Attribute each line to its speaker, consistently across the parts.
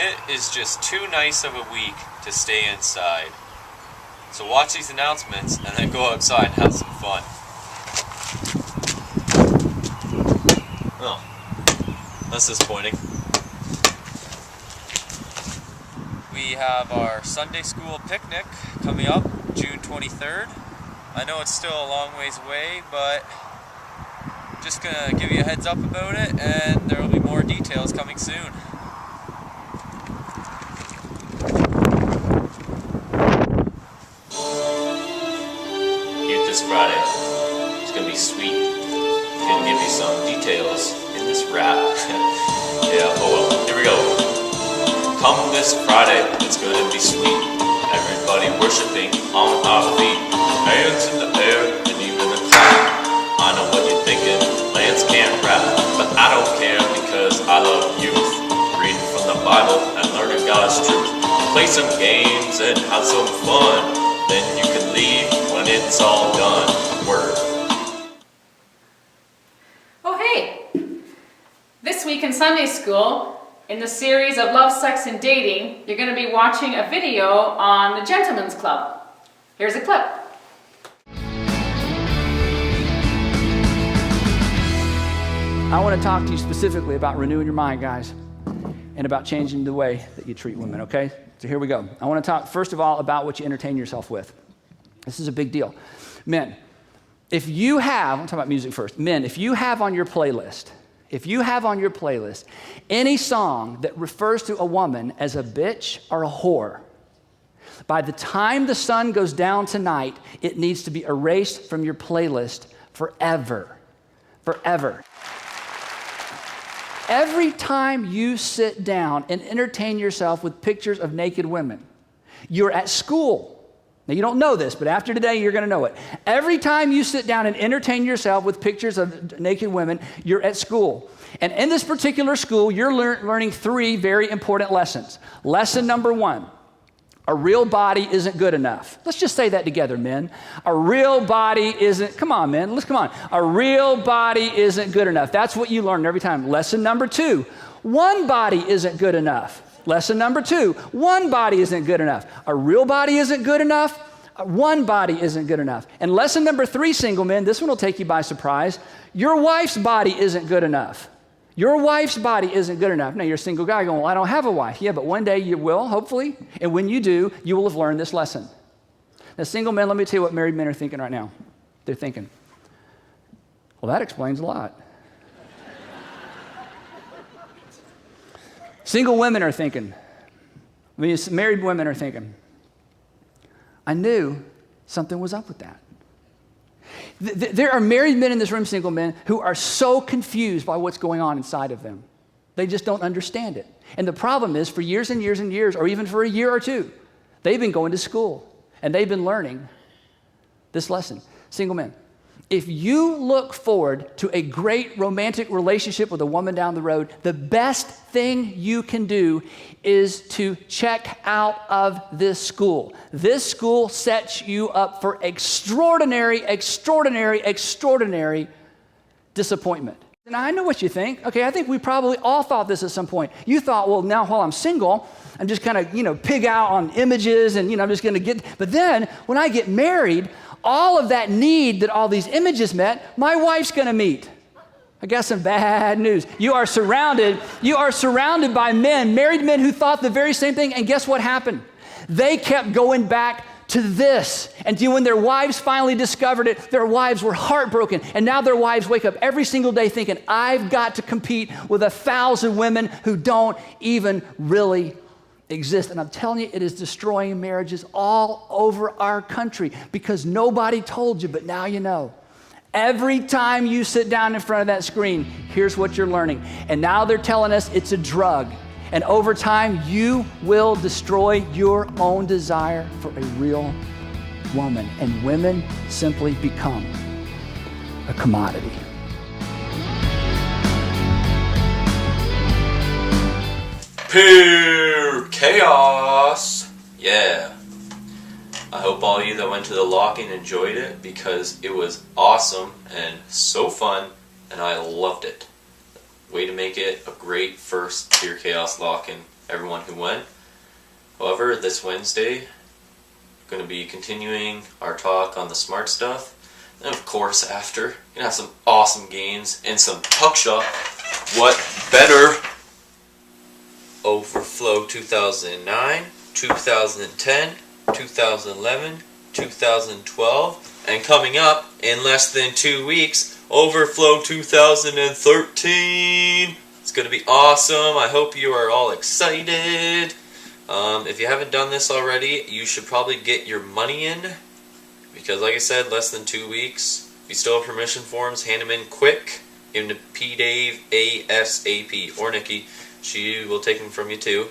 Speaker 1: It is just too nice of a week to stay inside. So watch these announcements and then go outside and have some fun. Oh, that's disappointing. We have our Sunday school picnic coming up June 23rd. I know it's still a long ways away, but just gonna give you a heads up about it, and there will be more details coming soon. Youth this Friday. It's gonna be sweet. I'm gonna give you some details in this rap. Yeah, oh well, here we go. Come this Friday, it's gonna be sweet. Everybody worshiping on our feet. Hands in the air and even the cloud. I know what you're thinking, Lance can't rap. But I don't care because I love youth. Reading from the Bible and learning God's truth. Play some games and have some fun. Then you can leave when it's all done. Word.
Speaker 2: Oh hey! This week in Sunday school, in the series of Love, Sex, and Dating, you're going to be watching a video on the Gentleman's Club. Here's a clip.
Speaker 3: I want to talk to you specifically about renewing your mind, guys, and about changing the way that you treat women, okay? So here we go. I want to talk, first of all, about what you entertain yourself with. This is a big deal. Men, if you have, I'm talking about music first. Men, if you have on your playlist any song that refers to a woman as a bitch or a whore, by the time the sun goes down tonight, it needs to be erased from your playlist forever. Forever. Every time you sit down and entertain yourself with pictures of naked women, you're at school. Now, you don't know this, but after today, you're going to know it. Every time you sit down and entertain yourself with pictures of naked women, you're at school. And in this particular school, you're learning three very important lessons. Lesson number one, a real body isn't good enough. Let's just say that together, men. A real body isn't, come on, men, come on. A real body isn't good enough. That's what you learn every time. Lesson number two, one body isn't good enough. Lesson number two, one body isn't good enough. A real body isn't good enough. One body isn't good enough. And lesson number three, single men, this one will take you by surprise. Your wife's body isn't good enough. Your wife's body isn't good enough. Now, you're a single guy going, well, I don't have a wife. Yeah, but one day you will, hopefully. And when you do, you will have learned this lesson. Now, single men, let me tell you what married men are thinking right now. They're thinking, well, that explains a lot. Single women are thinking, married women are thinking, I knew something was up with that. There are married men in this room, single men, who are so confused by what's going on inside of them. They just don't understand it. And the problem is, for years and years and years, or even for a year or two, they've been going to school and they've been learning this lesson. Single men, if you look forward to a great romantic relationship with a woman down the road, the best thing you can do is to check out of this school. This school sets you up for extraordinary, extraordinary, extraordinary disappointment. And I know what you think. Okay, I think we probably all thought this at some point. You thought, well, now while I'm single, I'm just kind of, pig out on images and, I'm just going to get, but then when I get married, all of that need that all these images met, my wife's going to meet. I got some bad news. You are surrounded by men, married men who thought the very same thing, and guess what happened? They kept going back to this. And when their wives finally discovered it, their wives were heartbroken. And now their wives wake up every single day thinking, I've got to compete with 1,000 women who don't even really exist. And I'm telling you, it is destroying marriages all over our country because nobody told you, but now you know. Every time you sit down in front of that screen, here's what you're learning. And now they're telling us it's a drug. And over time, you will destroy your own desire for a real woman. And women simply become a commodity.
Speaker 1: Pure chaos. Yeah. I hope all of you that went to the lock-in enjoyed it because it was awesome and so fun and I loved it. way to make it a great first Pure Chaos lock-in, everyone who went. However, this Wednesday, we're going to be continuing our talk on the smart stuff. And of course, after, you're going to have some awesome games and some puck shot. What better? Overflow 2009, 2010, 2011, 2012, and coming up in less than 2 weeks, Overflow 2013. It's going to be awesome. I hope you are all excited. If you haven't done this already, you should probably get your money in, because like I said, less than 2 weeks. If you still have permission forms, hand them in quick. Give them to P-Dave ASAP, or Nikki. She will take them from you too.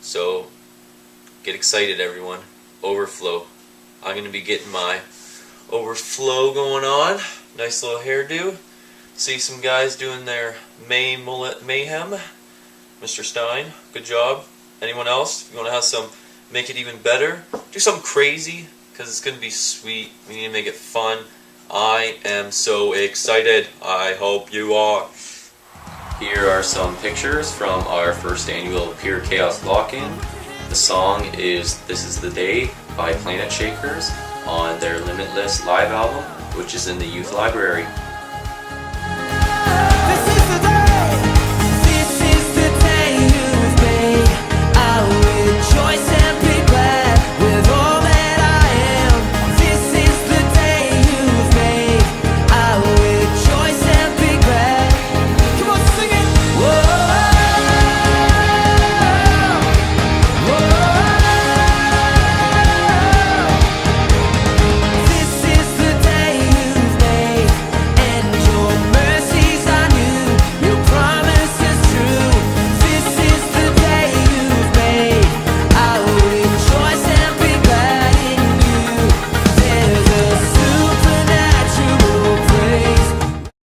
Speaker 1: So get excited, everyone. Overflow. I'm going to be getting my Overflow going on. Nice little hairdo. See some guys doing their May mullet mayhem. Mr. Stein, good job. Anyone else? If you want to have some, make it even better, do something crazy, because it's going to be sweet. We need to make it fun. I am so excited. I hope you are. Here are some pictures from our first annual Pure Chaos Lock-In. The song is This Is the Day by Planet Shakers on their Limitless live album, which is in the youth library.